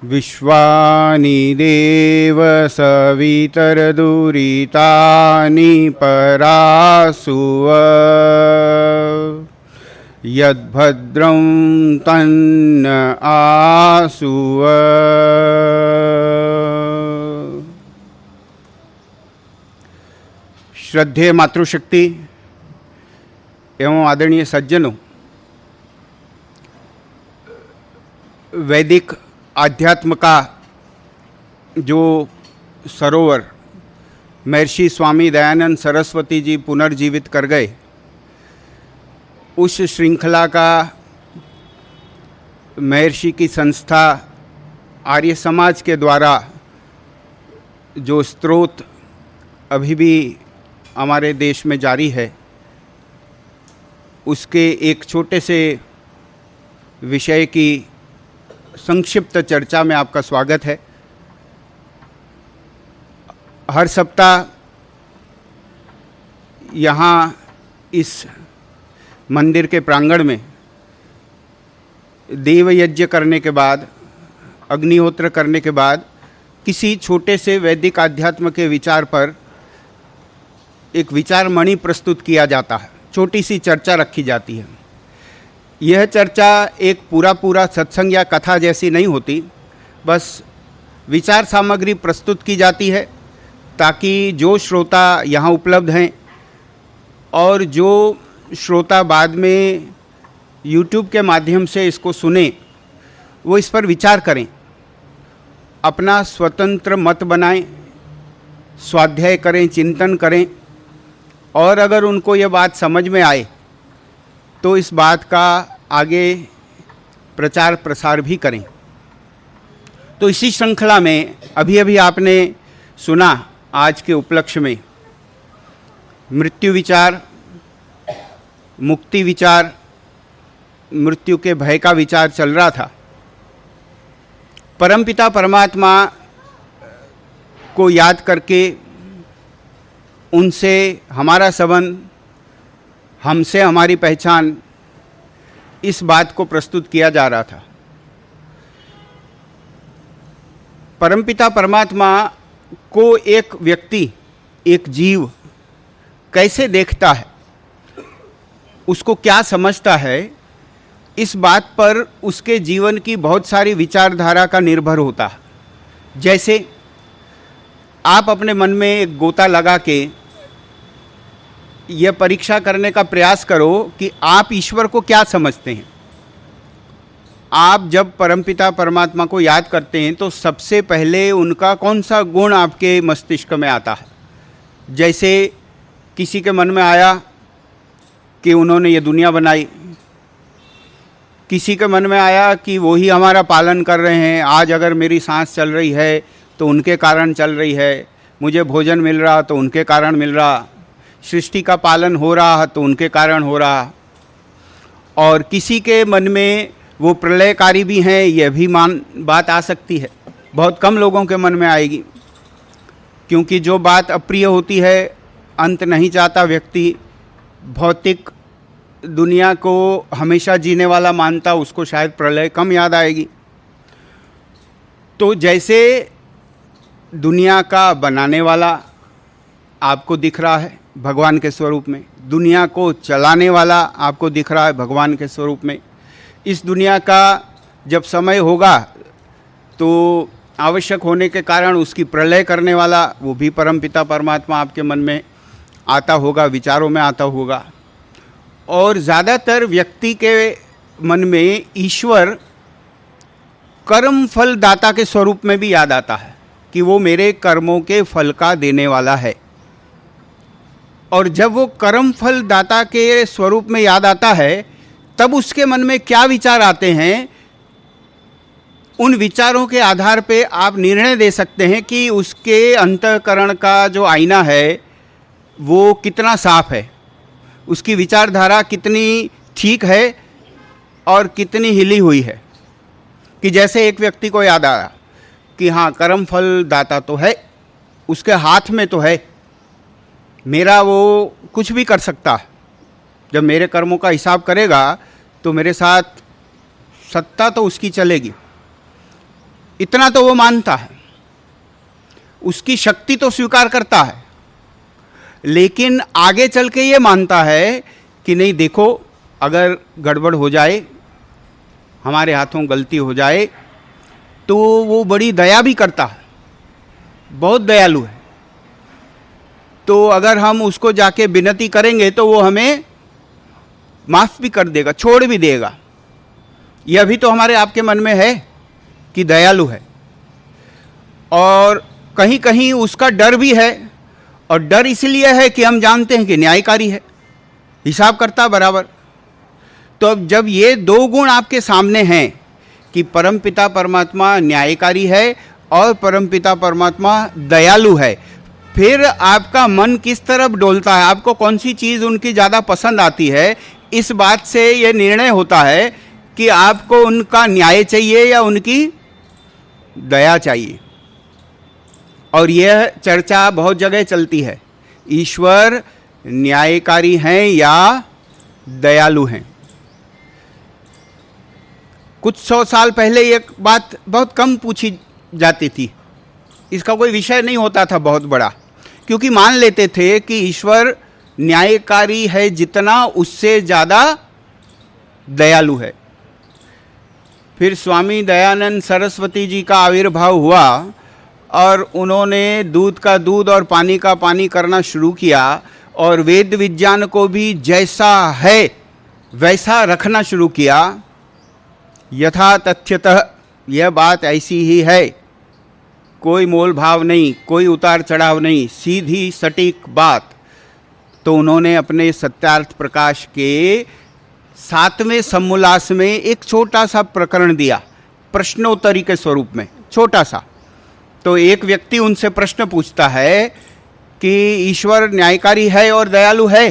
विश्वानि देव सवितरदुरितानि परासुव यद्भद्रं तन्न आसुव। श्रद्धेय मातृशक्ति एवं आदरणीय सज्जनों, वैदिक आध्यात्म का जो सरोवर महर्षि स्वामी दयानंद सरस्वती जी पुनर्जीवित कर गए, उस श्रृंखला का महर्षि की संस्था आर्य समाज के द्वारा जो स्रोत अभी भी हमारे देश में जारी है, उसके एक छोटे से विषय की संक्षिप्त चर्चा में आपका स्वागत है। हर सप्ताह यहाँ इस मंदिर के प्रांगण में देव यज्ञ करने के बाद, अग्निहोत्र करने के बाद किसी छोटे से वैदिक अध्यात्म के विचार पर एक विचारमणि प्रस्तुत किया जाता है, छोटी सी चर्चा रखी जाती है। यह चर्चा एक पूरा सत्संग या कथा जैसी नहीं होती, बस विचार सामग्री प्रस्तुत की जाती है ताकि जो श्रोता यहाँ उपलब्ध हैं और जो श्रोता बाद में YouTube के माध्यम से इसको सुने, वो इस पर विचार करें, अपना स्वतंत्र मत बनाएं, स्वाध्याय करें, चिंतन करें, और अगर उनको ये बात समझ में आए तो इस बात का आगे प्रचार प्रसार भी करें। तो इसी श्रृंखला में अभी आपने सुना, आज के उपलक्ष्य में मृत्यु विचार, मुक्ति विचार, मृत्यु के भय का विचार चल रहा था। परमपिता परमात्मा को याद करके उनसे हमारा संबंध, हमसे हमारी पहचान, इस बात को प्रस्तुत किया जा रहा था। परमपिता परमात्मा को एक व्यक्ति, एक जीव कैसे देखता है, उसको क्या समझता है, इस बात पर उसके जीवन की बहुत सारी विचारधारा का निर्भर होता है। जैसे आप अपने मन में एक गोता लगा के यह परीक्षा करने का प्रयास करो कि आप ईश्वर को क्या समझते हैं। आप जब परमपिता परमात्मा को याद करते हैं तो सबसे पहले उनका कौन सा गुण आपके मस्तिष्क में आता है। जैसे किसी के मन में आया कि उन्होंने ये दुनिया बनाई, किसी के मन में आया कि वो ही हमारा पालन कर रहे हैं, आज अगर मेरी सांस चल रही है तो उनके कारण चल रही है, मुझे भोजन मिल रहा तो उनके कारण मिल रहा, सृष्टि का पालन हो रहा तो उनके कारण हो रहा। और किसी के मन में वो प्रलयकारी भी हैं, यह भी बात आ सकती है। बहुत कम लोगों के मन में आएगी, क्योंकि जो बात अप्रिय होती है, अंत नहीं चाहता व्यक्ति, भौतिक दुनिया को हमेशा जीने वाला मानता, उसको शायद प्रलय कम याद आएगी। तो जैसे दुनिया का बनाने वाला आपको दिख रहा है भगवान के स्वरूप में, दुनिया को चलाने वाला आपको दिख रहा है भगवान के स्वरूप में, इस दुनिया का जब समय होगा तो आवश्यक होने के कारण उसकी प्रलय करने वाला वो भी परमपिता परमात्मा आपके मन में आता होगा, विचारों में आता होगा। और ज़्यादातर व्यक्ति के मन में ईश्वर कर्म फल दाता के स्वरूप में भी याद आता है कि वो मेरे कर्मों के फल का देने वाला है। और जब वो कर्म फल दाता के स्वरूप में याद आता है, तब उसके मन में क्या विचार आते हैं, उन विचारों के आधार पे आप निर्णय दे सकते हैं कि उसके अंतःकरण का जो आईना है वो कितना साफ है, उसकी विचारधारा कितनी ठीक है और कितनी हिली हुई है। कि जैसे एक व्यक्ति को याद आया कि हाँ कर्म फल दाता तो है, उसके हाथ में तो है, मेरा वो कुछ भी कर सकता है। जब मेरे कर्मों का हिसाब करेगा तो मेरे साथ सत्ता तो उसकी चलेगी, इतना तो वो मानता है, उसकी शक्ति तो स्वीकार करता है। लेकिन आगे चल के ये मानता है कि नहीं देखो, अगर गड़बड़ हो जाए, हमारे हाथों गलती हो जाए, तो वो बड़ी दया भी करता है, बहुत दयालु है। तो अगर हम उसको जाके विनती करेंगे तो वो हमें माफ़ भी कर देगा, छोड़ भी देगा। यह भी तो हमारे आपके मन में है कि दयालु है, और कहीं कहीं उसका डर भी है, और डर इसलिए है कि हम जानते हैं कि न्यायकारी है, हिसाब करता बराबर। तो अब जब ये दो गुण आपके सामने हैं कि परमपिता परमात्मा न्यायकारी है और परमपिता परमात्मा दयालु है, फिर आपका मन किस तरफ डोलता है, आपको कौन सी चीज़ उनकी ज़्यादा पसंद आती है, इस बात से ये निर्णय होता है कि आपको उनका न्याय चाहिए या उनकी दया चाहिए। और यह चर्चा बहुत जगह चलती है, ईश्वर न्यायकारी हैं या दयालु हैं। कुछ 100 साल पहले एक बात बहुत कम पूछी जाती थी, इसका कोई विषय नहीं होता था बहुत बड़ा, क्योंकि मान लेते थे कि ईश्वर न्यायकारी है जितना, उससे ज़्यादा दयालु है। फिर स्वामी दयानंद सरस्वती जी का आविर्भाव हुआ और उन्होंने दूध का दूध और पानी का पानी करना शुरू किया, और वेद विज्ञान को भी जैसा है वैसा रखना शुरू किया। यथा तथ्यतः यह बात ऐसी ही है, कोई मोल भाव नहीं, कोई उतार चढ़ाव नहीं, सीधी सटीक बात। तो उन्होंने अपने सत्यार्थ प्रकाश के 7वें समोल्लास में एक छोटा सा प्रकरण दिया, प्रश्नोत्तरी के स्वरूप में, छोटा सा। तो एक व्यक्ति उनसे प्रश्न पूछता है कि ईश्वर न्यायकारी है और दयालु है।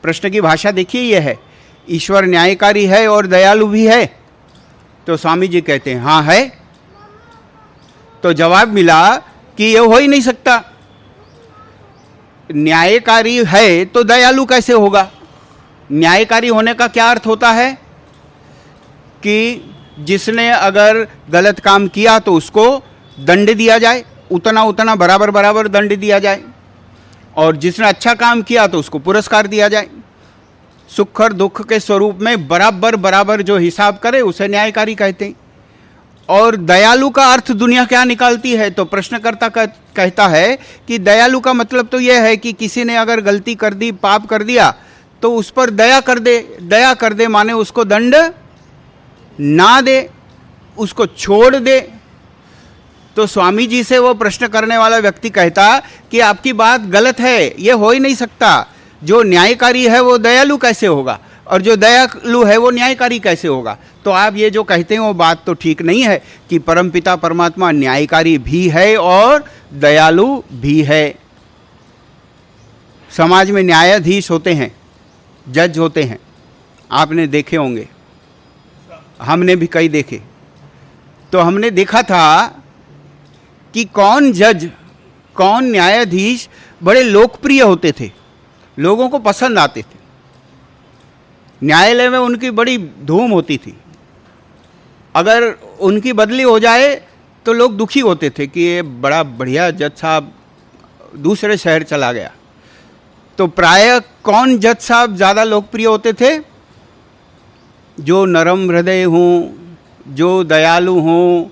प्रश्न की भाषा देखिए, यह है, ईश्वर न्यायकारी है और दयालु भी है। तो स्वामी जी कहते हैं हाँ है। तो जवाब मिला कि यह हो ही नहीं सकता, न्यायकारी है तो दयालु कैसे होगा। न्यायकारी होने का क्या अर्थ होता है कि जिसने अगर गलत काम किया तो उसको दंड दिया जाए, उतना उतना बराबर बराबर दंड दिया जाए, और जिसने अच्छा काम किया तो उसको पुरस्कार दिया जाए। सुख और दुख के स्वरूप में बराबर बराबर जो हिसाब करे उसे न्यायकारी कहते हैं। और दयालु का अर्थ दुनिया क्या निकालती है, तो प्रश्नकर्ता कहता है कि दयालु का मतलब तो यह है कि किसी ने अगर गलती कर दी, पाप कर दिया, तो उस पर दया कर दे। दया कर दे माने उसको दंड ना दे, उसको छोड़ दे। तो स्वामी जी से वो प्रश्न करने वाला व्यक्ति कहता कि आपकी बात गलत है, ये हो ही नहीं सकता। जो न्यायकारी है वो दयालु कैसे होगा, और जो दयालु है वो न्यायकारी कैसे होगा। तो आप ये जो कहते हैं वो बात तो ठीक नहीं है कि परमपिता परमात्मा न्यायकारी भी है और दयालु भी है। समाज में न्यायाधीश होते हैं, जज होते हैं, आपने देखे होंगे, हमने भी कई देखे। तो हमने देखा था कि कौन जज, कौन न्यायाधीश बड़े लोकप्रिय होते थे, लोगों को पसंद आते थे, न्यायालय में उनकी बड़ी धूम होती थी। अगर उनकी बदली हो जाए तो लोग दुखी होते थे कि ये बड़ा बढ़िया जज साहब दूसरे शहर चला गया। तो प्रायः कौन जज साहब ज़्यादा लोकप्रिय होते थे, जो नरम हृदय हों, जो दयालु हों,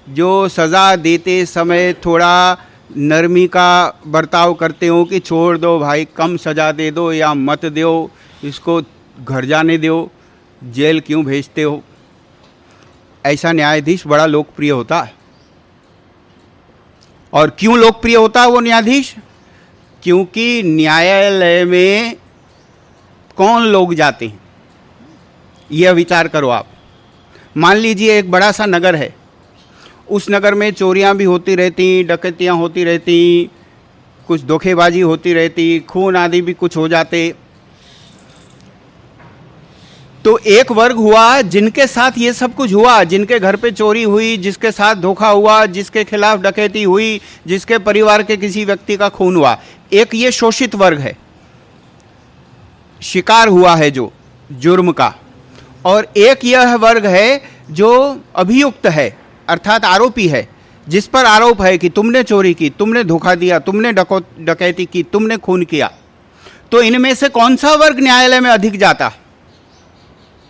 जो सज़ा देते समय थोड़ा नरमी का बर्ताव करते हो कि छोड़ दो भाई, कम सज़ा दे दो या मत दो, इसको घर जाने दो, जेल क्यों भेजते हो। ऐसा न्यायाधीश बड़ा लोकप्रिय होता है। और क्यों लोकप्रिय होता है वो न्यायाधीश, क्योंकि न्यायालय में कौन लोग जाते हैं, यह विचार करो आप। मान लीजिए एक बड़ा सा नगर है, उस नगर में चोरियां भी होती रहती, डकैतियां होती रहती, कुछ धोखेबाजी होती रहती, खून आदि भी कुछ हो जाते। तो एक वर्ग हुआ जिनके साथ ये सब कुछ हुआ, जिनके घर पे चोरी हुई, जिसके साथ धोखा हुआ, जिसके खिलाफ डकैती हुई, जिसके परिवार के किसी व्यक्ति का खून हुआ। एक ये शोषित वर्ग है, शिकार हुआ है जो जुर्म का, और एक यह वर्ग है जो अभियुक्त है, अर्थात आरोपी है, जिस पर आरोप है कि तुमने चोरी की, तुमने धोखा दिया, तुमने डकैती की, तुमने खून किया। तो इनमें से कौन सा वर्ग न्यायालय में अधिक जाता?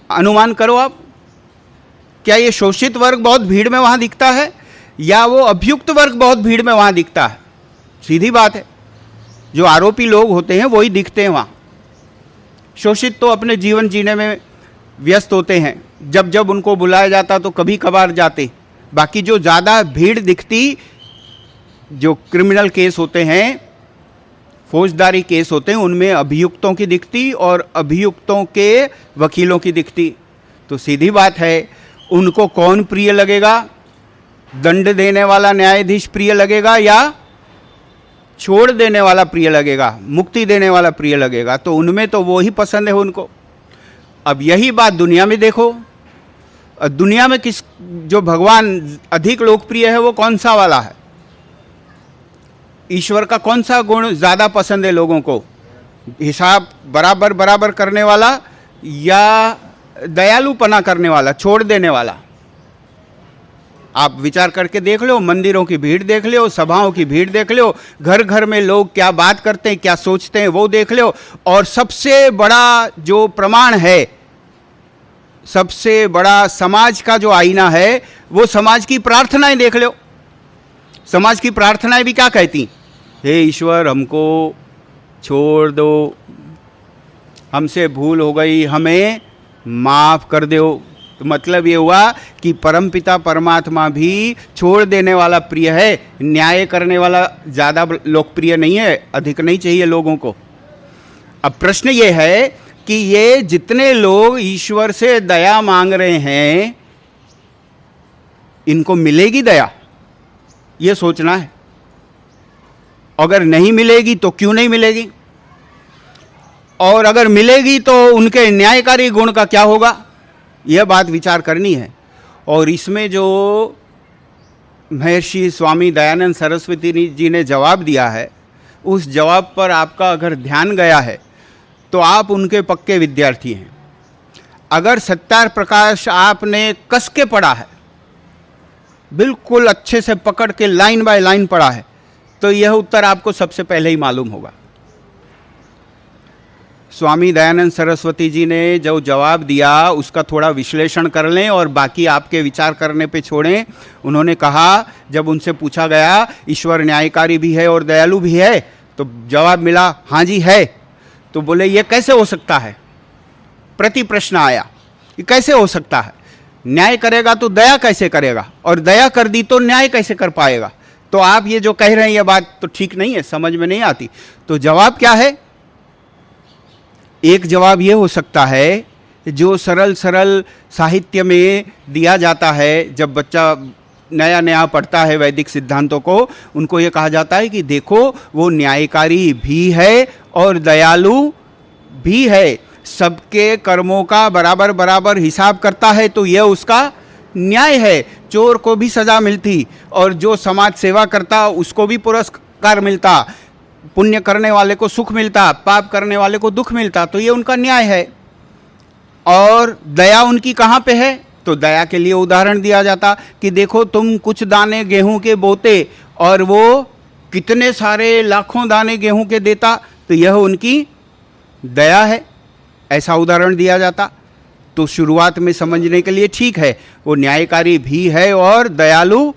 अनुमान करो आप। क्या ये शोषित वर्ग बहुत भीड़ में वहां दिखता है, या वो अभियुक्त वर्ग बहुत भीड़ में वहां दिखता है? सीधी बात है, जो आरोपी लोग होते हैं वही दिखते हैं वहां। शोषित तो अपने जीवन जीने में व्यस्त होते हैं, जब जब उनको बुलाया जाता तो कभी कभार जाते। बाकी जो ज़्यादा भीड़ दिखती, जो क्रिमिनल केस होते हैं, फौजदारी केस होते हैं, उनमें अभियुक्तों की दिखती और अभियुक्तों के वकीलों की दिखती। तो सीधी बात है, उनको कौन प्रिय लगेगा? दंड देने वाला न्यायाधीश प्रिय लगेगा या छोड़ देने वाला प्रिय लगेगा, मुक्ति देने वाला प्रिय लगेगा? तो उनमें तो वो ही पसंद है उनको। अब यही बात दुनिया में देखो, दुनिया में किस जो भगवान अधिक लोकप्रिय है वो कौन सा वाला है? ईश्वर का कौन सा गुण ज़्यादा पसंद है लोगों को? हिसाब बराबर बराबर करने वाला या दयालुपना करने वाला, छोड़ देने वाला? आप विचार करके देख लो, मंदिरों की भीड़ देख लो, सभाओं की भीड़ देख लो, घर घर में लोग क्या बात करते हैं, क्या सोचते हैं वो देख लो। और सबसे बड़ा जो प्रमाण है, सबसे बड़ा समाज का जो आईना है, वो समाज की प्रार्थनाएं देख लो। समाज की प्रार्थनाएं भी क्या कहती? हे ईश्वर, हमको छोड़ दो, हमसे भूल हो गई, हमें माफ़ कर दो। तो मतलब ये हुआ कि परमपिता परमात्मा भी छोड़ देने वाला प्रिय है, न्याय करने वाला ज़्यादा लोकप्रिय नहीं है, अधिक नहीं चाहिए लोगों को। अब प्रश्न ये है कि ये जितने लोग ईश्वर से दया मांग रहे हैं, इनको मिलेगी दया? ये सोचना है। अगर नहीं मिलेगी तो क्यों नहीं मिलेगी, और अगर मिलेगी तो उनके न्यायकारी गुण का क्या होगा, यह बात विचार करनी है। और इसमें जो महर्षि स्वामी दयानंद सरस्वती जी ने जवाब दिया है, उस जवाब पर आपका अगर ध्यान गया है तो आप उनके पक्के विद्यार्थी हैं। अगर सत्यार प्रकाश आपने कस के पढ़ा है, बिल्कुल अच्छे से पकड़ के लाइन बाय लाइन पढ़ा है, तो यह उत्तर आपको सबसे पहले ही मालूम होगा। स्वामी दयानंद सरस्वती जी ने जो जवाब दिया उसका थोड़ा विश्लेषण कर लें और बाकी आपके विचार करने पे छोड़ें। उन्होंने कहा, जब उनसे पूछा गया ईश्वर न्यायकारी भी है और दयालु भी है, तो जवाब मिला हाँ जी है। तो बोले ये कैसे हो सकता है? प्रति प्रश्न आया, ये कैसे हो सकता है? न्याय करेगा तो दया कैसे करेगा, और दया कर दी तो न्याय कैसे कर पाएगा? तो आप ये जो कह रहे हैं ये बात तो ठीक नहीं है, समझ में नहीं आती। तो जवाब क्या है? एक जवाब ये हो सकता है जो सरल सरल साहित्य में दिया जाता है, जब बच्चा नया नया पढ़ता है वैदिक सिद्धांतों को, उनको ये कहा जाता है कि देखो वो न्यायकारी भी है और दयालु भी है, सबके कर्मों का बराबर बराबर हिसाब करता है, तो यह उसका न्याय है। चोर को भी सज़ा मिलती और जो समाज सेवा करता उसको भी पुरस्कार मिलता, पुण्य करने वाले को सुख मिलता, पाप करने वाले को दुख मिलता, तो ये उनका न्याय है। और दया उनकी कहाँ पे है? तो दया के लिए उदाहरण दिया जाता कि देखो तुम कुछ दाने गेहूं के बोते और वो कितने सारे लाखों दाने गेहूं के देता, तो यह उनकी दया है, ऐसा उदाहरण दिया जाता। तो शुरुआत में समझने के लिए ठीक है, वो न्यायकारी भी है और दयालु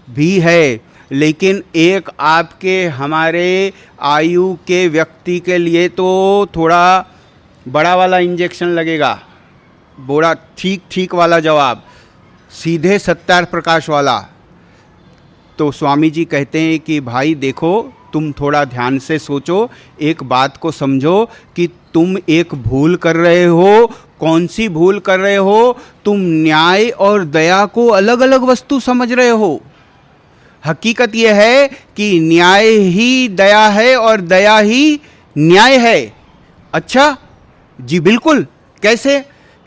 भी है, लेकिन एक आपके हमारे आयु के व्यक्ति के लिए तो थोड़ा बड़ा वाला इंजेक्शन लगेगा, बड़ा ठीक ठीक वाला जवाब, सीधे सत्यार प्रकाश वाला। तो स्वामी जी कहते हैं कि भाई देखो, तुम थोड़ा ध्यान से सोचो, एक बात को समझो कि तुम एक भूल कर रहे हो। कौन सी भूल कर रहे हो? तुम न्याय और दया को अलग अलग वस्तु समझ रहे हो। हकीकत यह है कि न्याय ही दया है और दया ही न्याय है। अच्छा जी, बिल्कुल। कैसे?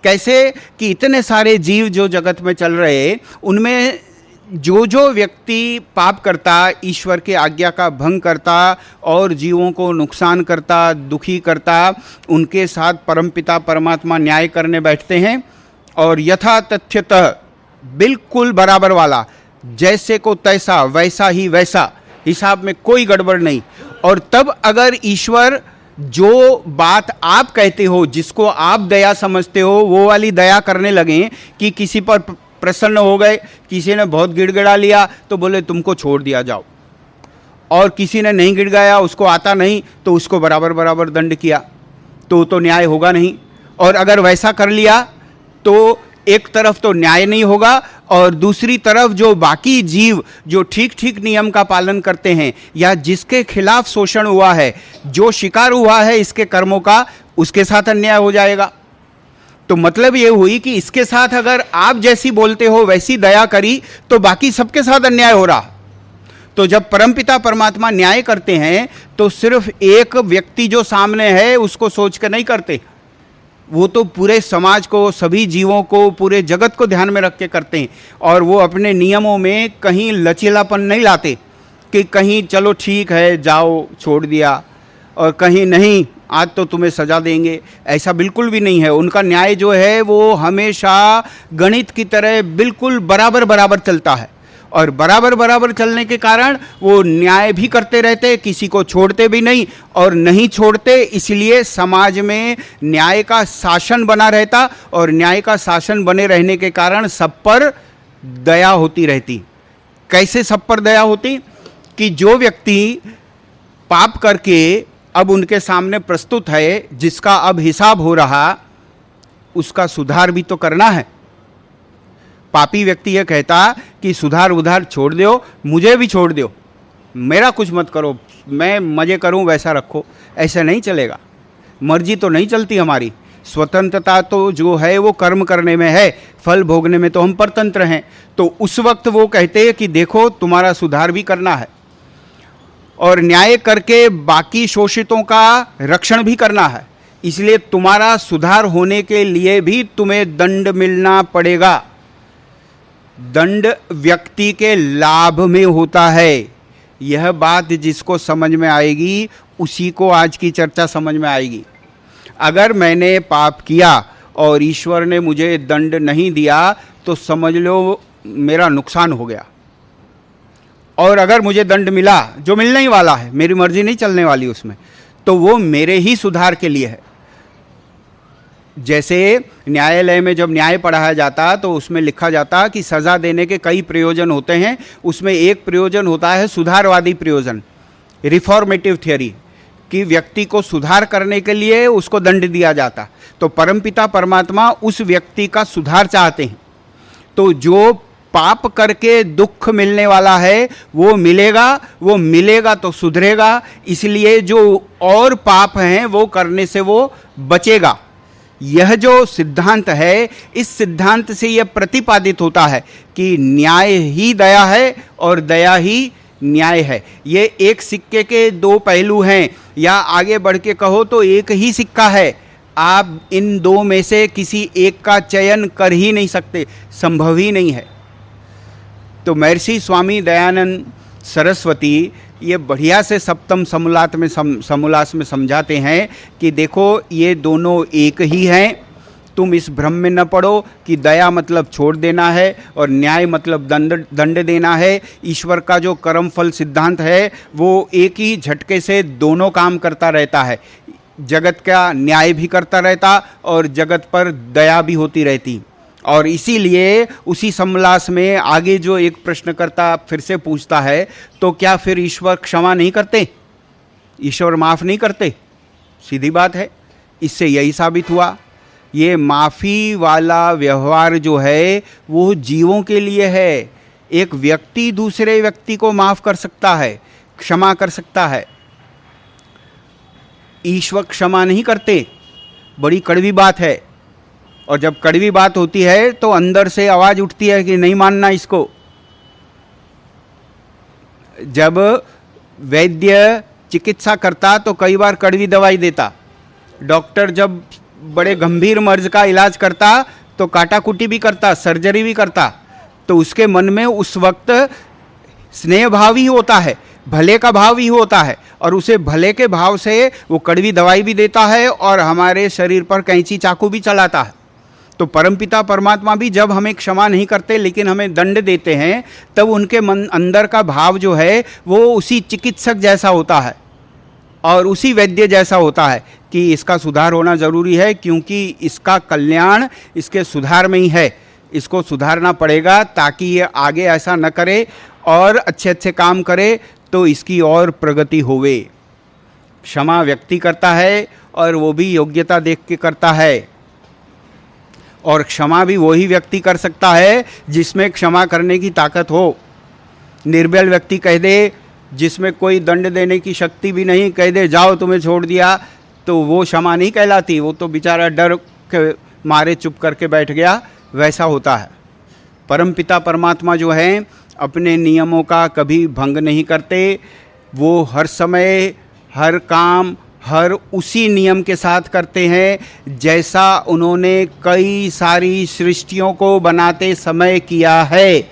कैसे कि इतने सारे जीव जो जगत में चल रहे, उनमें जो जो व्यक्ति पाप करता, ईश्वर की आज्ञा का भंग करता और जीवों को नुकसान करता, दुखी करता, उनके साथ परमपिता परमात्मा न्याय करने बैठते हैं और यथा तथ्यतः बिल्कुल बराबर वाला, जैसे को तैसा वैसा ही वैसा, हिसाब में कोई गड़बड़ नहीं। और तब अगर ईश्वर जो बात आप कहते हो, जिसको आप दया समझते हो, वो वाली दया करने लगे कि किसी पर प्रसन्न हो गए, किसी ने बहुत गिड़गिड़ा लिया तो बोले तुमको छोड़ दिया जाओ, और किसी ने नहीं गिड़गाया, उसको आता नहीं तो उसको बराबर बराबर दंड किया, तो न्याय होगा नहीं। और अगर वैसा कर लिया तो एक तरफ तो न्याय नहीं होगा और दूसरी तरफ जो बाकी जीव जो ठीक ठीक नियम का पालन करते हैं या जिसके खिलाफ शोषण हुआ है, जो शिकार हुआ है इसके कर्मों का, उसके साथ अन्याय हो जाएगा। तो मतलब ये हुई कि इसके साथ अगर आप जैसी बोलते हो वैसी दया करी तो बाकी सबके साथ अन्याय हो रहा। तो जब परमपिता परमात्मा न्याय करते हैं तो सिर्फ एक व्यक्ति जो सामने है उसको सोच कर नहीं करते, वो तो पूरे समाज को, सभी जीवों को, पूरे जगत को ध्यान में रख के करते हैं। और वो अपने नियमों में कहीं लचीलापन नहीं लाते कि कहीं चलो ठीक है जाओ छोड़ दिया, और कहीं नहीं आज तो तुम्हें सजा देंगे, ऐसा बिल्कुल भी नहीं है। उनका न्याय जो है वो हमेशा गणित की तरह बिल्कुल बराबर बराबर चलता है, और बराबर बराबर चलने के कारण वो न्याय भी करते रहते, किसी को छोड़ते भी नहीं और नहीं छोड़ते। इसलिए समाज में न्याय का शासन बना रहता, और न्याय का शासन बने रहने के कारण सब पर दया होती रहती। कैसे सब पर दया होती? कि जो व्यक्ति पाप करके अब उनके सामने प्रस्तुत है, जिसका अब हिसाब हो रहा, उसका सुधार भी तो करना है। पापी व्यक्ति ये कहता कि सुधार उधार छोड़ दो, मुझे भी छोड़ दो, मेरा कुछ मत करो, मैं मज़े करूं वैसा रखो, ऐसा नहीं चलेगा। मर्जी तो नहीं चलती हमारी, स्वतंत्रता तो जो है वो कर्म करने में है, फल भोगने में तो हम परतंत्र हैं। तो उस वक्त वो कहते हैं कि देखो तुम्हारा सुधार भी करना है और न्याय करके बाकी शोषितों का रक्षण भी करना है, इसलिए तुम्हारा सुधार होने के लिए भी तुम्हें दंड मिलना पड़ेगा। दंड व्यक्ति के लाभ में होता है। यह बात जिसको समझ में आएगी उसी को आज की चर्चा समझ में आएगी। अगर मैंने पाप किया और ईश्वर ने मुझे दंड नहीं दिया तो समझ लो मेरा नुकसान हो गया, और अगर मुझे दंड मिला, जो मिलने ही वाला है, मेरी मर्जी नहीं चलने वाली उसमें, तो वो मेरे ही सुधार के लिए है। जैसे न्यायालय में जब न्याय पढ़ाया जाता तो उसमें लिखा जाता कि सज़ा देने के कई प्रयोजन होते हैं, उसमें एक प्रयोजन होता है सुधारवादी प्रयोजन, रिफॉर्मेटिव थियरी, कि व्यक्ति को सुधार करने के लिए उसको दंड दिया जाता। तो परमपिता परमात्मा उस व्यक्ति का सुधार चाहते हैं। तो जो पाप करके दुख मिलने वाला है वो मिलेगा तो सुधरेगा, इसलिए जो और पाप हैं वो करने से वो बचेगा। यह जो सिद्धांत है, इस सिद्धांत से यह प्रतिपादित होता है कि न्याय ही दया है और दया ही न्याय है। ये एक सिक्के के दो पहलू हैं, या आगे बढ़ के कहो तो एक ही सिक्का है। आप इन दो में से किसी एक का चयन कर ही नहीं सकते, संभव ही नहीं है। तो महर्षि स्वामी दयानंद सरस्वती ये बढ़िया से सप्तम समोल्लास में समझाते हैं कि देखो ये दोनों एक ही हैं। तुम इस भ्रम में न पड़ो कि दया मतलब छोड़ देना है और न्याय मतलब दंड देना है। ईश्वर का जो कर्म फल सिद्धांत है वो एक ही झटके से दोनों काम करता रहता है। जगत का न्याय भी करता रहता और जगत पर दया भी होती रहती। और इसीलिए उसी समोल्लास में आगे जो एक प्रश्नकर्ता फिर से पूछता है, तो क्या फिर ईश्वर क्षमा नहीं करते, ईश्वर माफ़ नहीं करते? सीधी बात है। इससे यही साबित हुआ, ये माफ़ी वाला व्यवहार जो है वो जीवों के लिए है। एक व्यक्ति दूसरे व्यक्ति को माफ़ कर सकता है, क्षमा कर सकता है, ईश्वर क्षमा नहीं करते। बड़ी कड़वी बात है। और जब कड़वी बात होती है तो अंदर से आवाज़ उठती है कि नहीं मानना इसको। जब वैद्य चिकित्सा करता तो कई बार कड़वी दवाई देता, डॉक्टर जब बड़े गंभीर मर्ज का इलाज करता तो काटाकुटी भी करता, सर्जरी भी करता, तो उसके मन में उस वक्त स्नेह भाव ही होता है, भले का भाव ही होता है, और उसे भले के भाव से वो कड़वी दवाई भी देता है और हमारे शरीर पर कैंची चाकू भी चलाता है। तो परमपिता परमात्मा भी जब हमें क्षमा नहीं करते लेकिन हमें दंड देते हैं, तब उनके मन अंदर का भाव जो है वो उसी चिकित्सक जैसा होता है और उसी वैद्य जैसा होता है कि इसका सुधार होना ज़रूरी है, क्योंकि इसका कल्याण इसके सुधार में ही है। इसको सुधारना पड़ेगा ताकि ये आगे ऐसा न करे और अच्छे अच्छे काम करे, तो इसकी और प्रगति होवे। क्षमा व्यक्ति करता है और वो भी योग्यता देख के करता है, और क्षमा भी वही व्यक्ति कर सकता है जिसमें क्षमा करने की ताकत हो। निर्बल व्यक्ति कह दे, जिसमें कोई दंड देने की शक्ति भी नहीं, कह दे जाओ तुम्हें छोड़ दिया, तो वो क्षमा नहीं कहलाती, वो तो बेचारा डर के मारे चुप करके बैठ गया, वैसा होता है। परमपिता परमात्मा जो हैं अपने नियमों का कभी भंग नहीं करते, वो हर समय हर काम हर उसी नियम के साथ करते हैं जैसा उन्होंने कई सारी सृष्टियों को बनाते समय किया है।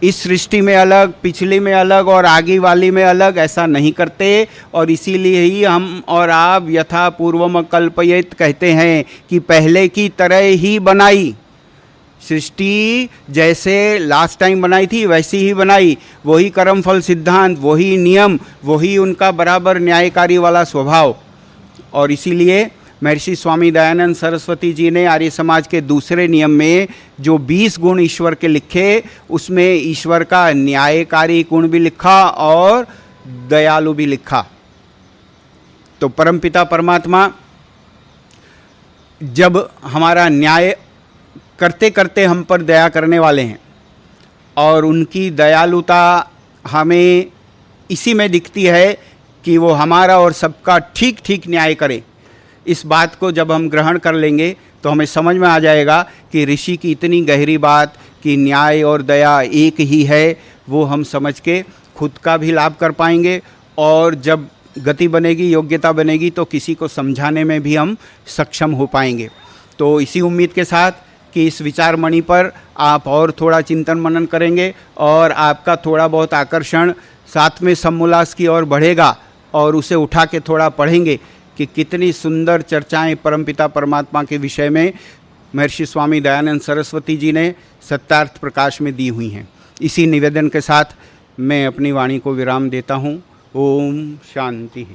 इस सृष्टि में अलग, पिछली में अलग और आगे वाली में अलग, ऐसा नहीं करते, और इसीलिए ही हम और आप यथा पूर्वम कल्पयेत कहते हैं कि पहले की तरह ही बनाई सृष्टि, जैसे लास्ट टाइम बनाई थी वैसी ही बनाई, वही कर्मफल सिद्धांत, वही नियम, वही उनका बराबर न्यायकारी वाला स्वभाव। और इसीलिए महर्षि स्वामी दयानंद सरस्वती जी ने आर्य समाज के दूसरे नियम में जो 20 गुण ईश्वर के लिखे, उसमें ईश्वर का न्यायकारी गुण भी लिखा और दयालु भी लिखा। तो परमपिता परमात्मा जब हमारा न्याय करते करते हम पर दया करने वाले हैं, और उनकी दयालुता हमें इसी में दिखती है कि वो हमारा और सबका ठीक ठीक न्याय करे। इस बात को जब हम ग्रहण कर लेंगे तो हमें समझ में आ जाएगा कि ऋषि की इतनी गहरी बात कि न्याय और दया एक ही है, वो हम समझ के खुद का भी लाभ कर पाएंगे, और जब गति बनेगी, योग्यता बनेगी, तो किसी को समझाने में भी हम सक्षम हो पाएंगे। तो इसी उम्मीद के साथ कि इस विचार मणि पर आप और थोड़ा चिंतन मनन करेंगे और आपका थोड़ा बहुत आकर्षण साथ में समोल्लास की ओर बढ़ेगा, और उसे उठा के थोड़ा पढ़ेंगे कि कितनी सुंदर चर्चाएं परमपिता परमात्मा के विषय में महर्षि स्वामी दयानंद सरस्वती जी ने सत्यार्थ प्रकाश में दी हुई हैं। इसी निवेदन के साथ मैं अपनी वाणी को विराम देता हूँ। ओम शांति।